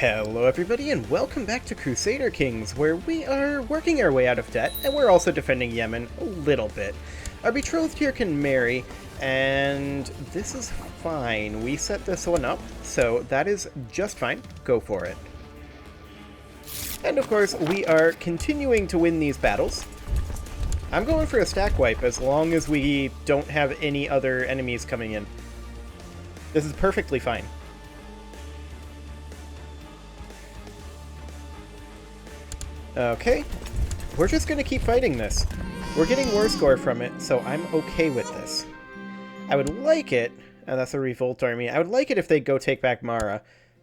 Hello everybody and welcome back to Crusader Kings, where we are working our way out of debt, and we're also defending Yemen a little bit. Our betrothed here can marry, and this is fine. We set this one up, so that is just fine. Go for it. And of course, we are continuing to win these battles. I'm going for a stack wipe as long as we don't have any other enemies coming in. This is perfectly fine. Okay, we're just going to keep fighting this. We're getting war score from it, so I'm okay with this. I would like it, that's a revolt army, I would like it if they'd go take back Mara.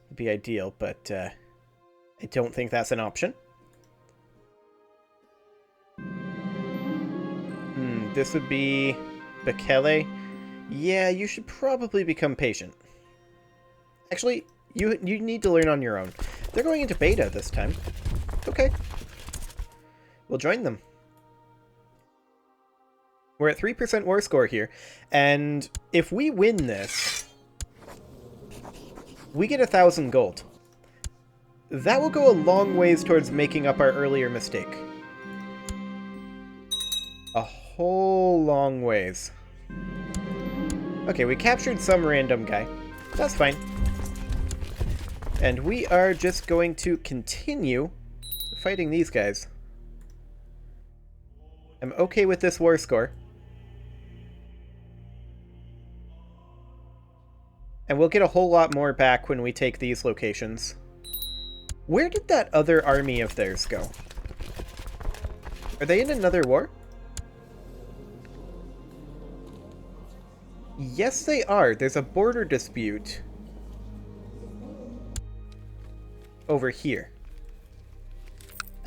It'd be ideal, but I don't think that's an option. This would be Bekele. Yeah, you should probably become patient. Actually, you need to learn on your own. They're going into beta this time. Okay. We'll join them. We're at 3% war score here, and if we win this, we get 1,000 gold. That will go a long ways towards making up our earlier mistake. A whole long ways. Okay, we captured some random guy. That's fine. And we are just going to continue fighting these guys. I'm okay with this war score. And we'll get a whole lot more back when we take these locations. Where did that other army of theirs go? Are they in another war? Yes, they are. There's a border dispute over here.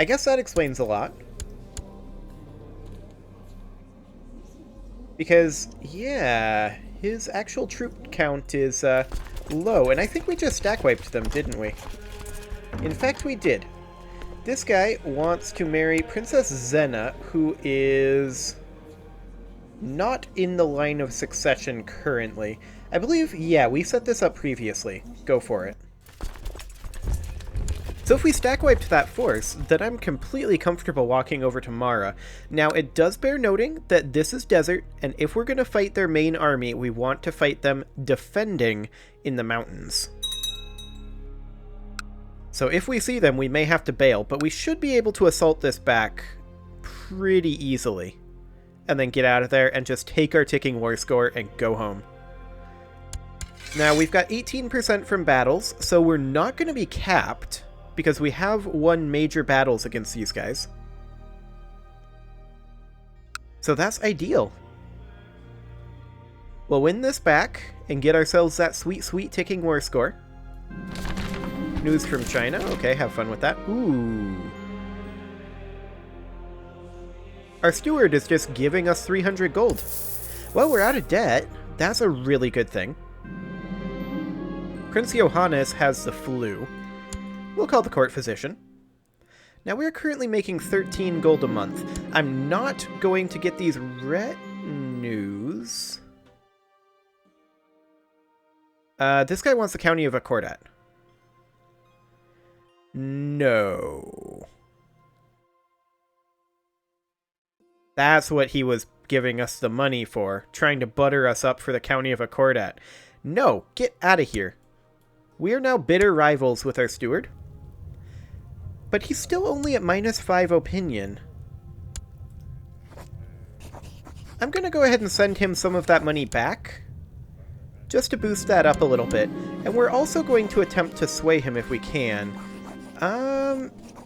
I guess that explains a lot. Because, yeah, his actual troop count is low, and I think we just stack wiped them, didn't we? In fact, we did. This guy wants to marry Princess Zena, who is not in the line of succession currently. I believe, yeah, we set this up previously. Go for it. So if we stack wiped that force, then I'm completely comfortable walking over to Mara. Now, it does bear noting that this is desert, and if we're going to fight their main army, we want to fight them defending in the mountains. So if we see them, we may have to bail, but we should be able to assault this back pretty easily. And then get out of there and just take our ticking war score and go home. Now, we've got 18% from battles, so we're not going to be capped, because we have won major battles against these guys. So that's ideal. We'll win this back and get ourselves that sweet, sweet ticking war score. News from China. Okay, have fun with that. Ooh. Our steward is just giving us 300 gold. Well, we're out of debt. That's a really good thing. Prince Johannes has the flu. We'll call the court physician. Now, we're currently making 13 gold a month. I'm not going to get these retinues. This guy wants the county of Accordat. No. That's what he was giving us the money for, trying to butter us up for the county of Accordat. No, get out of here. We are now bitter rivals with our steward. But he's still only at -5 opinion. I'm going to go ahead and send him some of that money back, just to boost that up a little bit. And we're also going to attempt to sway him if we can.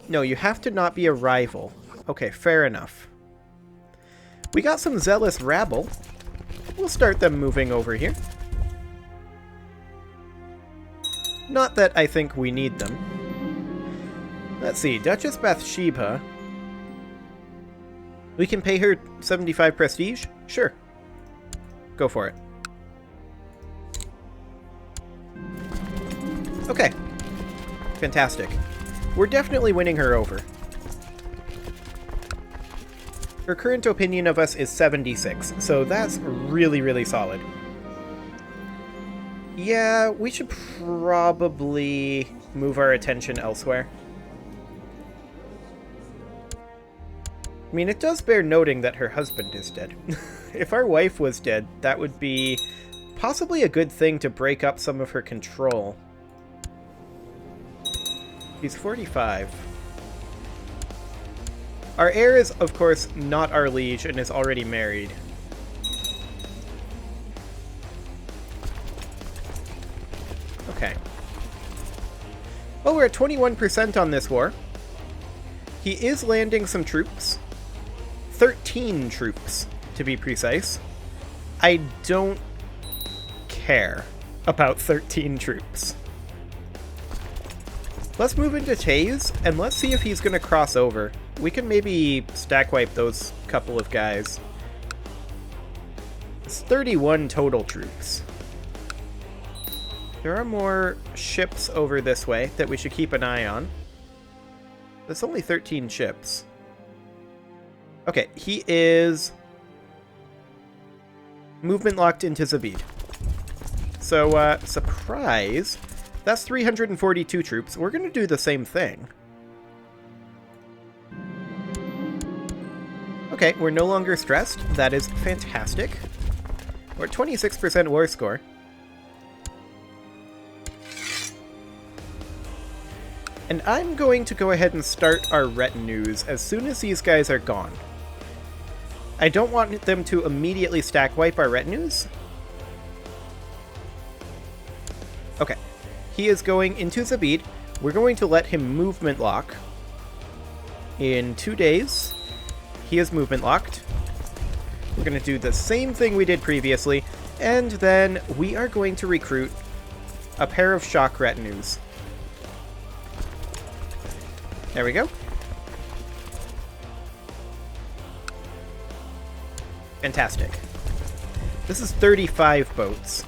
No, you have to not be a rival. Okay, fair enough. We got some zealous rabble. We'll start them moving over here. Not that I think we need them. Let's see, Duchess Bathsheba. We can pay her 75 prestige? Sure. Go for it. Okay. Fantastic. We're definitely winning her over. Her current opinion of us is 76, so that's really, really solid. Yeah, we should probably move our attention elsewhere. I mean, it does bear noting that her husband is dead. If our wife was dead, that would be possibly a good thing to break up some of her control. He's 45. Our heir is, of course, not our liege and is already married. Okay. Well, we're at 21% on this war. He is landing some troops. 13 troops, to be precise. I don't care about 13 troops. Let's move into Taze, and let's see if he's going to cross over. We can maybe stack wipe those couple of guys. It's 31 total troops. There are more ships over this way that we should keep an eye on. There's only 13 ships. Okay, he is movement locked into Zabid. So, surprise. That's 342 troops. We're going to do the same thing. Okay, we're no longer stressed. That is fantastic. We're at 26% war score. And I'm going to go ahead and start our retinues as soon as these guys are gone. I don't want them to immediately stack wipe our retinues. Okay. He is going into Zabid. We're going to let him movement lock. In 2 days, he is movement locked. We're going to do the same thing we did previously, and then we are going to recruit a pair of shock retinues. There we go. Fantastic. This is 35 boats.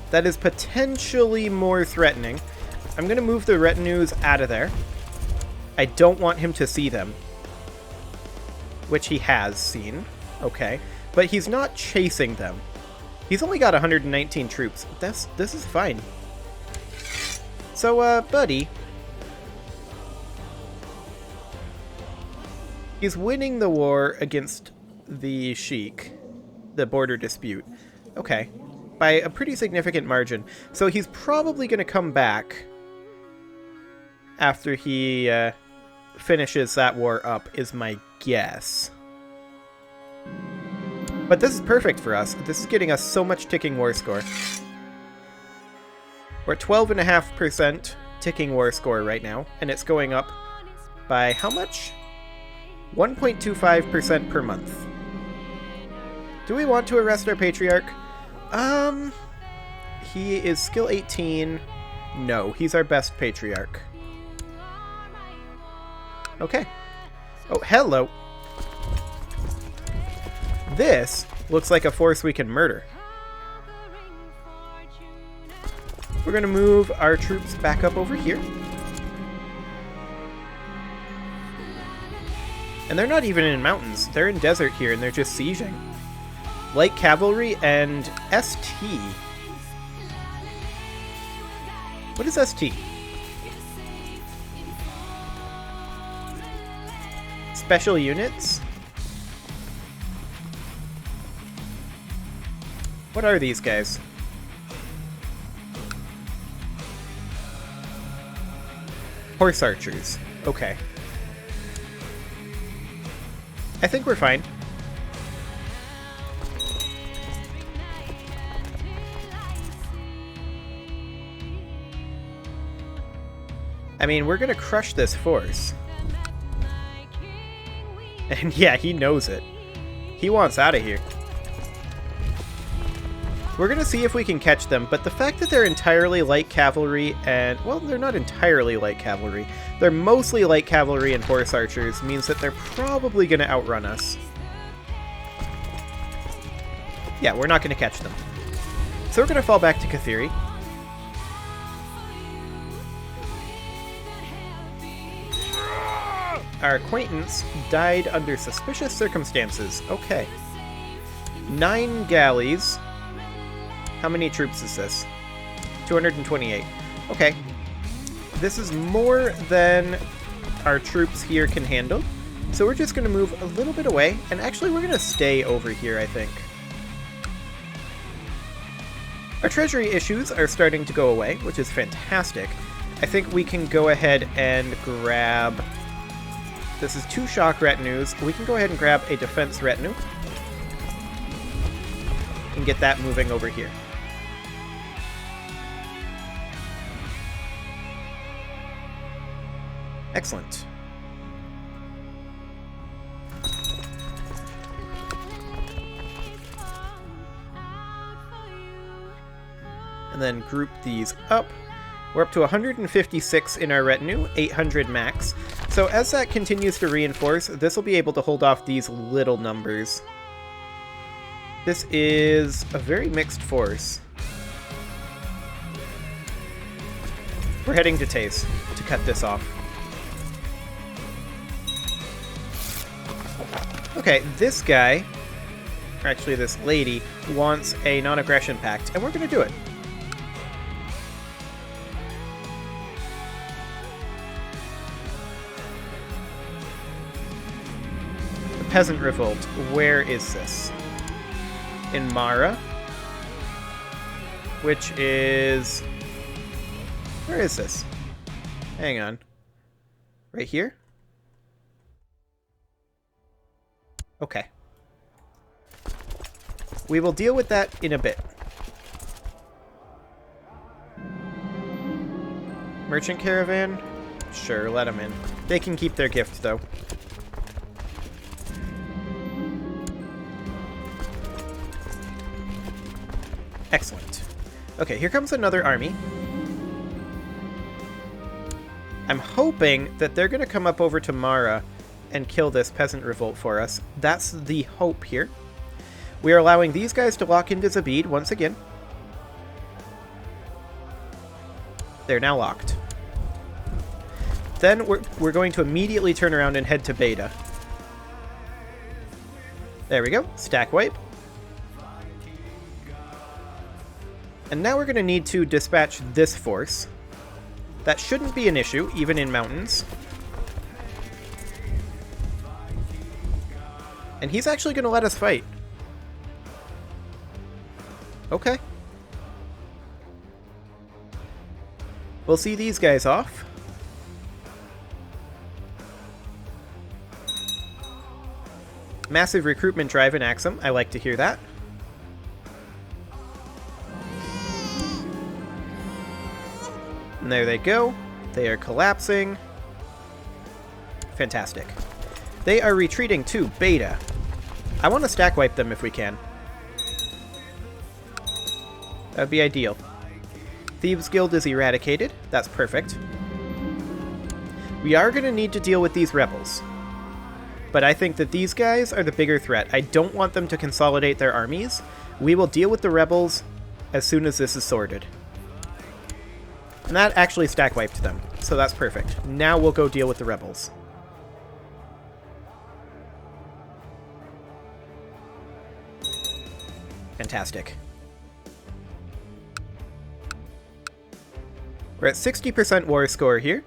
That is potentially more threatening. I'm going to move the retinues out of there. I don't want him to see them. Which he has seen. Okay. But he's not chasing them. He's only got 119 troops. This is fine. So, buddy. He's winning the war against the Sheik. The border dispute. Okay. By a pretty significant margin. So he's probably going to come back after he finishes that war up, is my guess. But this is perfect for us. This is getting us so much ticking war score. We're at 12.5% ticking war score right now, and it's going up by how much? 1.25% per month. Do we want to arrest our patriarch? He is skill 18. No, he's our best patriarch. Okay. Oh, hello. This looks like a force we can murder. We're going to move our troops back up over here. And they're not even in mountains. They're in desert here, and they're just sieging. Light cavalry and ST. What is ST? Special units? What are these guys? Horse archers. Okay. I think we're fine. I mean, we're gonna crush this force. And yeah, he knows it. He wants out of here. We're gonna see if we can catch them, but the fact that they're entirely light cavalry and... well, they're not entirely light cavalry. They're mostly light cavalry and horse archers means that they're probably gonna outrun us. Yeah, we're not gonna catch them. So we're gonna fall back to Kathiri. Our acquaintance died under suspicious circumstances. Okay. 9 galleys. How many troops is this? 228. Okay. this is more than our troops here can handle. So we're just going to move a little bit away, and actually we're going to stay over here, I think. Our treasury issues are starting to go away, which is fantastic. I think we can go ahead and grab... This is 2 shock retinues. We can go ahead and grab a defense retinue and get that moving over here. Excellent. And then group these up. We're up to 156 in our retinue, 800 max. So as that continues to reinforce, this will be able to hold off these little numbers. This is a very mixed force. We're heading to Taze to cut this off. Okay, this guy, or actually this lady, wants a non-aggression pact, and we're going to do it. The Peasant Revolt, where is this? In Mara, which is... Where is this? Hang on. Right here? Okay. We will deal with that in a bit. Merchant caravan? Sure, let them in. They can keep their gift, though. Excellent. Okay, here comes another army. I'm hoping that they're going to come up over to Mara and kill this peasant revolt for us. That's the hope here. We are allowing these guys to lock into Zabid once again. They're now locked. Then we're going to immediately turn around and head to Beta. There we go. Stack wipe. And now we're going to need to dispatch this force. That shouldn't be an issue, even in mountains. And he's actually going to let us fight. Okay. We'll see these guys off. Massive recruitment drive in Axum. I like to hear that. And there they go. They are collapsing. Fantastic. They are retreating to Beta. I want to stack wipe them if we can. That would be ideal. Thieves Guild is eradicated. That's perfect. We are going to need to deal with these rebels. But I think that these guys are the bigger threat. I don't want them to consolidate their armies. We will deal with the rebels as soon as this is sorted. And that actually stack wiped them, so that's perfect. Now we'll go deal with the rebels. Fantastic. We're at 60% war score here.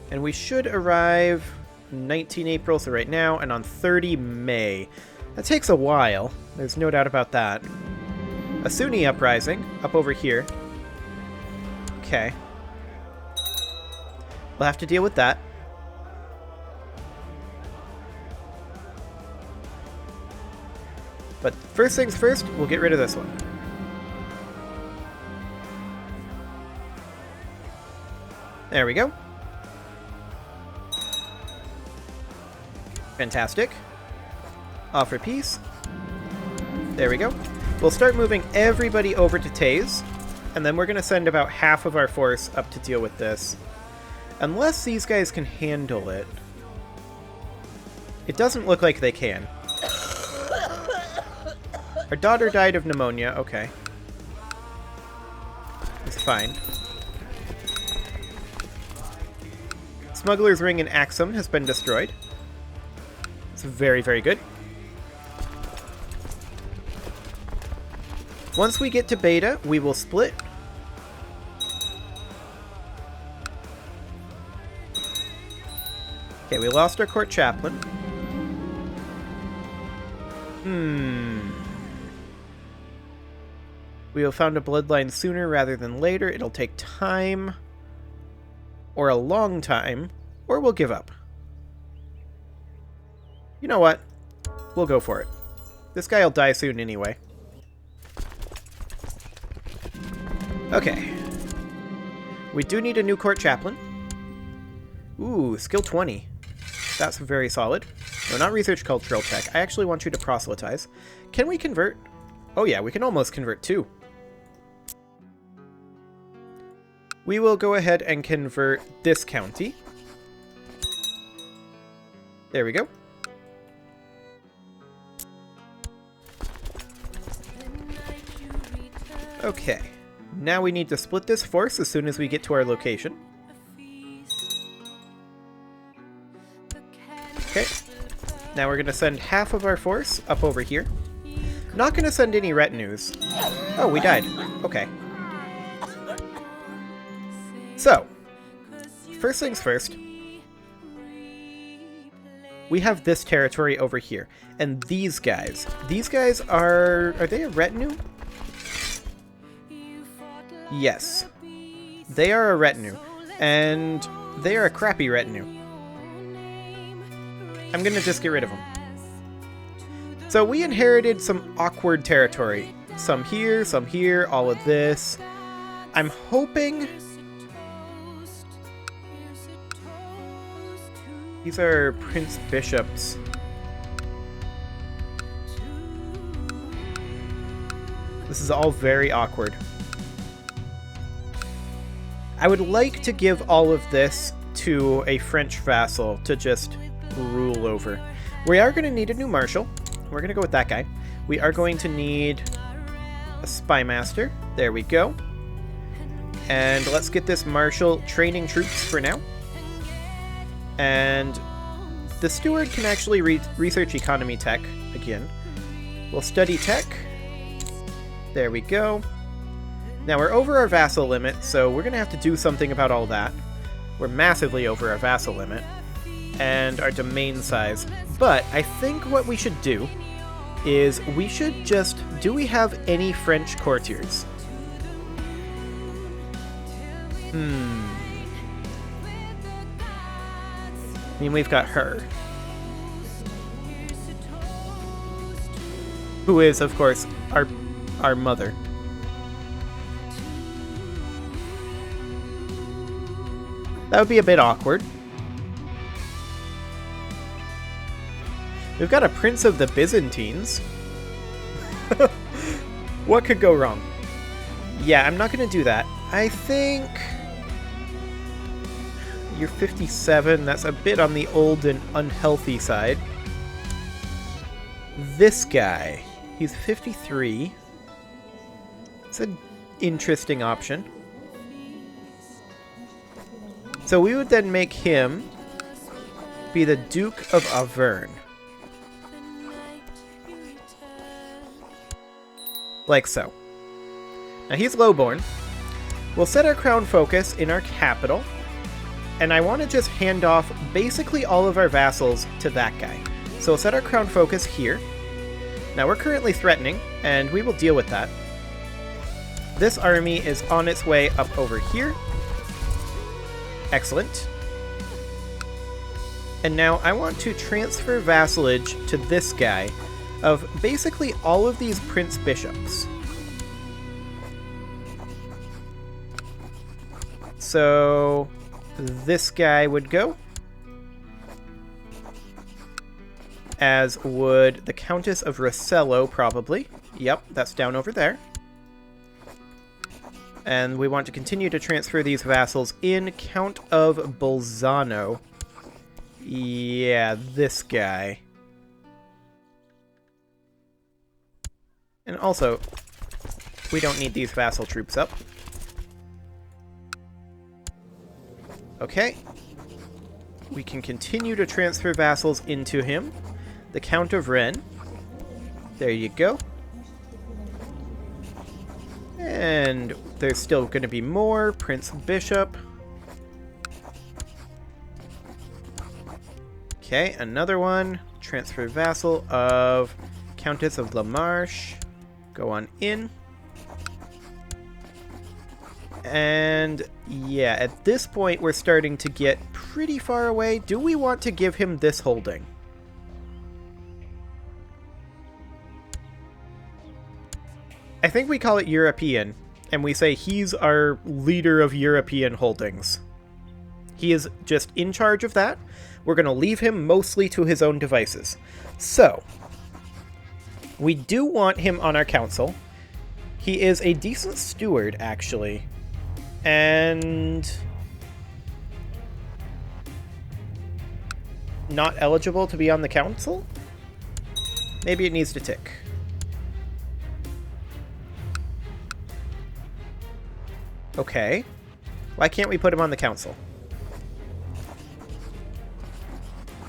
And we should arrive 19 April, so right now, and on 30 May. That takes a while. There's no doubt about that. A Sunni uprising, up over here. Okay. We'll have to deal with that. But first things first, we'll get rid of this one. There we go. Fantastic. Offer peace. There we go. We'll start moving everybody over to Taze, and then we're going to send about half of our force up to deal with this. Unless these guys can handle it. It doesn't look like they can. Our daughter died of pneumonia. Okay. It's fine. Smuggler's Ring in Axum has been destroyed. It's very, very good. Once we get to Beta, we will split. Okay, we lost our court chaplain. We will found a bloodline sooner rather than later. It'll take time. Or a long time. Or we'll give up. You know what? We'll go for it. This guy will die soon anyway. Okay. We do need a new court chaplain. Ooh, skill 20. That's very solid. No, not research cultural tech. I actually want you to proselytize. Can we convert? Oh yeah, we can almost convert too. We will go ahead and convert this county. There we go. Okay. Now we need to split this force as soon as we get to our location. Okay. Now we're going to send half of our force up over here. Not going to send any retinues. Oh, we died. Okay. So, first things first. We have this territory over here. And these guys. These guys are they a retinue? Yes. They are a retinue. And they are a crappy retinue. I'm gonna just get rid of them. So we inherited some awkward territory. Some here, all of this. I'm hoping... These are Prince Bishops. This is all very awkward. I would like to give all of this to a French vassal to just rule over. We are going to need a new marshal. We're going to go with that guy. We are going to need a spy master. There we go. And let's get this marshal training troops for now. And the steward can actually research economy tech again. We'll study tech. There we go. Now we're over our vassal limit, so we're going to have to do something about all that. We're massively over our vassal limit and our domain size. But I think what we should do is we should just... Do we have any French courtiers? I mean, we've got her. Who is, of course, our mother. That would be a bit awkward. We've got a Prince of the Byzantines. What could go wrong? Yeah, I'm not going to do that. I think... You're 57. That's a bit on the old and unhealthy side. This guy. He's 53. It's an interesting option. So we would then make him be the Duke of Auvergne. Like so. Now he's lowborn. We'll set our crown focus in our capital. And I want to just hand off basically all of our vassals to that guy. So we'll set our crown focus here. Now we're currently threatening, and we will deal with that. This army is on its way up over here. Excellent. And now I want to transfer vassalage to this guy of basically all of these Prince Bishops. So this guy would go, as would the Countess of Rossello, probably. Yep, that's down over there. And we want to continue to transfer these vassals in. Count of Bolzano. Yeah, this guy. And also, we don't need these vassal troops up. Okay. We can continue to transfer vassals into him. The Count of Rennes. There you go. And there's still going to be more. Prince Bishop. Okay, another one. Transfer vassal of Countess of La Marche. Go on in. And yeah, at this point we're starting to get pretty far away. Do we want to give him this holding? I think we call it European, and we say he's our leader of European holdings. He is just in charge of that. We're going to leave him mostly to his own devices. So, we do want him on our council. He is a decent steward, actually. And not eligible to be on the council? Maybe it needs to tick. Okay. Why can't we put him on the council?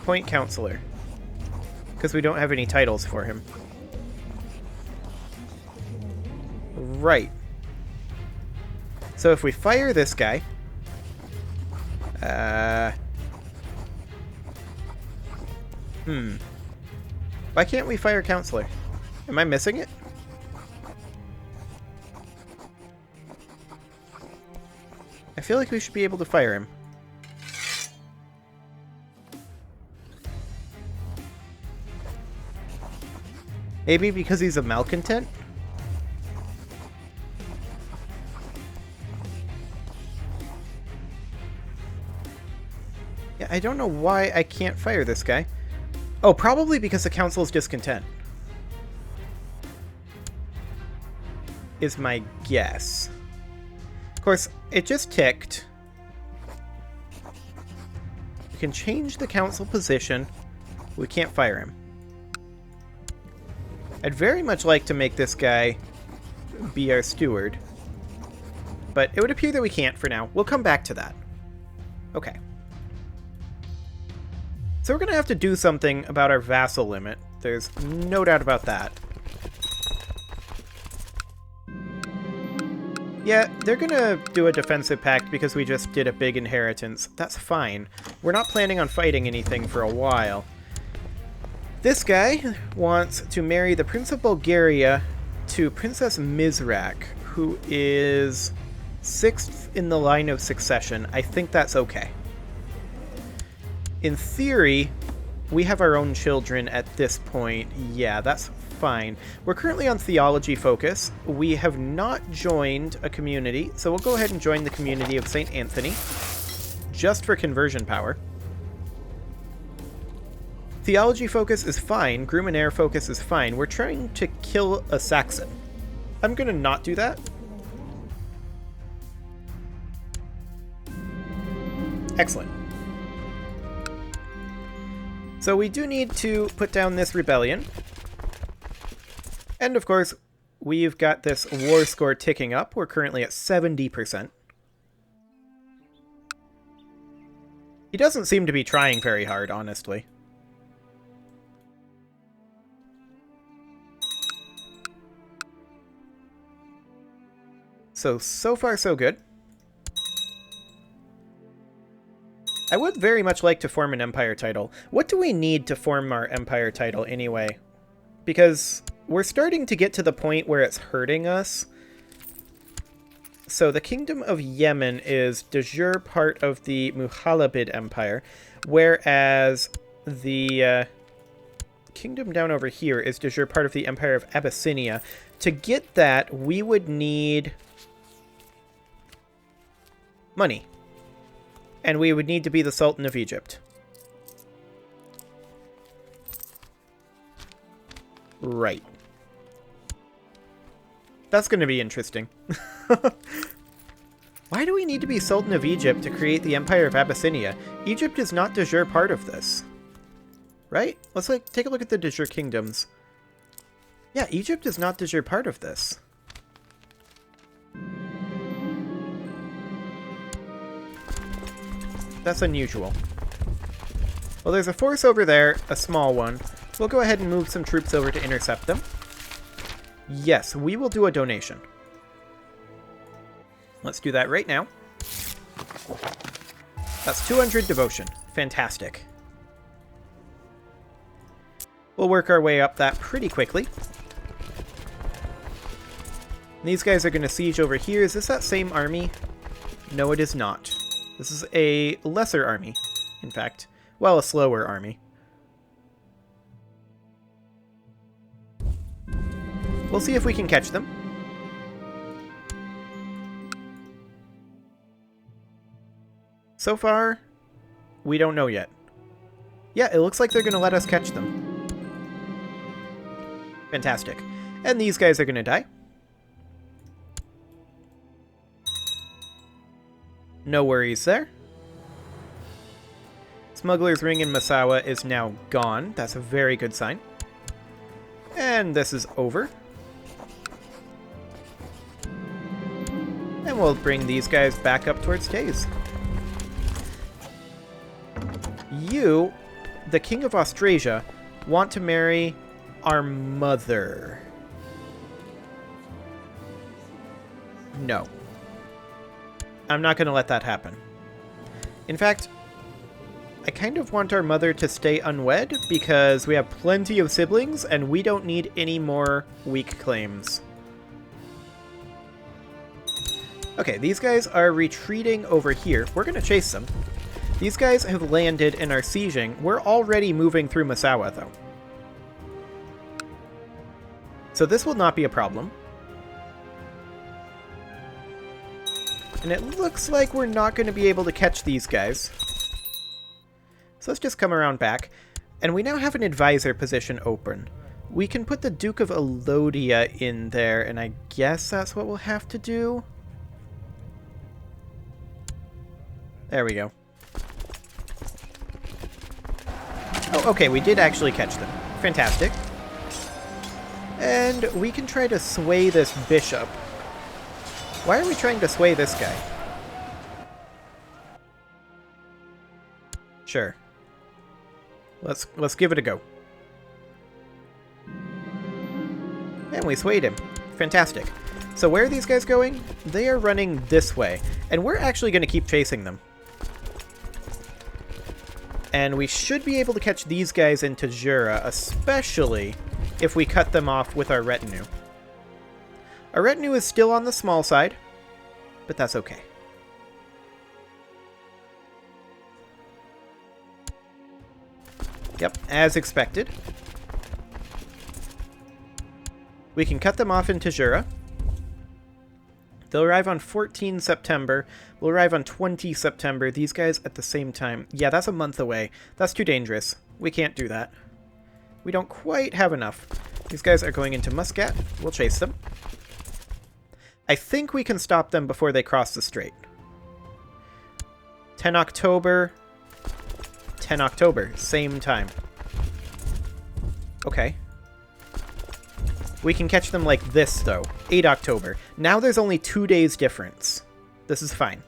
Point counselor. Because we don't have any titles for him. Right. So if we fire this guy... Why can't we fire counselor? Am I missing it? I feel like we should be able to fire him. Maybe because he's a malcontent? Yeah, I don't know why I can't fire this guy. Oh, probably because the council is discontent. Is my guess. Of course, it just ticked. We can change the council position. We can't fire him. I'd very much like to make this guy be our steward. But it would appear that we can't for now. We'll come back to that. Okay. So we're going to have to do something about our vassal limit. There's no doubt about that. Yeah, they're going to do a defensive pact because we just did a big inheritance. That's fine. We're not planning on fighting anything for a while. This guy wants to marry the Prince of Bulgaria to Princess Mizrak, who is 6th in the line of succession. I think that's okay. In theory, we have our own children at this point. Yeah, that's fine. We're currently on theology focus. We have not joined a community, so we'll go ahead and join the community of St. Anthony, just for conversion power. Theology focus is fine. Gruminaire focus is fine. We're trying to kill a Saxon. I'm going to not do that. Excellent. So we do need to put down this rebellion. And of course, we've got this war score ticking up. We're currently at 70%. He doesn't seem to be trying very hard, honestly. So far so good. I would very much like to form an empire title. What do we need to form our empire title anyway? Because we're starting to get to the point where it's hurting us. So the Kingdom of Yemen is de jure part of the Muhalabid Empire, whereas the kingdom down over here is de jure part of the Empire of Abyssinia. To get that, we would need money. And we would need to be the Sultan of Egypt. Right. That's going to be interesting. Why do we need to be Sultan of Egypt to create the Empire of Abyssinia? Egypt is not de jure part of this. Right? Let's take a look at the de jure kingdoms. Yeah, Egypt is not de jure part of this. That's unusual. Well, there's a force over there, a small one. We'll go ahead and move some troops over to intercept them. Yes, we will do a donation. Let's do that right now. That's 200 devotion. Fantastic. We'll work our way up that pretty quickly. These guys are going to siege over here. Is this that same army? No, it is not. This is a lesser army, in fact. Well, a slower army. We'll see if we can catch them. So far, we don't know yet. Yeah, it looks like they're going to let us catch them. Fantastic. And these guys are going to die. No worries there. Smuggler's Ring in Masawa is now gone. That's a very good sign. And this is over. And we'll bring these guys back up towards Days. You, the King of Austrasia, want to marry our mother. No. I'm not going to let that happen. In fact, I kind of want our mother to stay unwed because we have plenty of siblings and we don't need any more weak claims. Okay, these guys are retreating over here. We're going to chase them. These guys have landed and are sieging. We're already moving through Masawa, though. So this will not be a problem. And it looks like we're not going to be able to catch these guys. So let's just come around back. And we now have an advisor position open. We can put the Duke of Elodia in there, and I guess that's what we'll have to do. There we go. Oh, okay, we did actually catch them. Fantastic. And we can try to sway this bishop. Why are we trying to sway this guy? Sure. Let's give it a go. And we swayed him. Fantastic. So where are these guys going? They are running this way. And we're actually going to keep chasing them. And we should be able to catch these guys into Jura, especially if we cut them off with our retinue. Our retinue is still on the small side, but that's okay. Yep, as expected. We can cut them off into Jura. They'll arrive on 14 September. We'll arrive on 20 September. These guys at the same time. Yeah, that's a month away. That's too dangerous. We can't do that. We don't quite have enough. These guys are going into Muscat. We'll chase them. I think we can stop them before they cross the strait. 10 October. 10 October. Same time. Okay. We can catch them like this, though. 8 October. Now there's only 2 days difference. This is fine.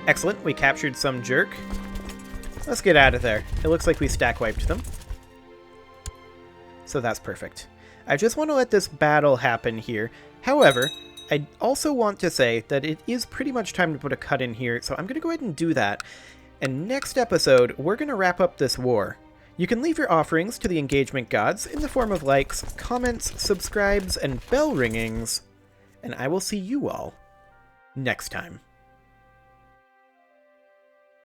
Excellent. We captured some jerk. Let's get out of there. It looks like we stack wiped them. So that's perfect. I just want to let this battle happen here. However, I also want to say that it is pretty much time to put a cut in here, so I'm going to go ahead and do that. And next episode, we're going to wrap up this war. You can leave your offerings to the engagement gods in the form of likes, comments, subscribes, and bell ringings. And I will see you all next time.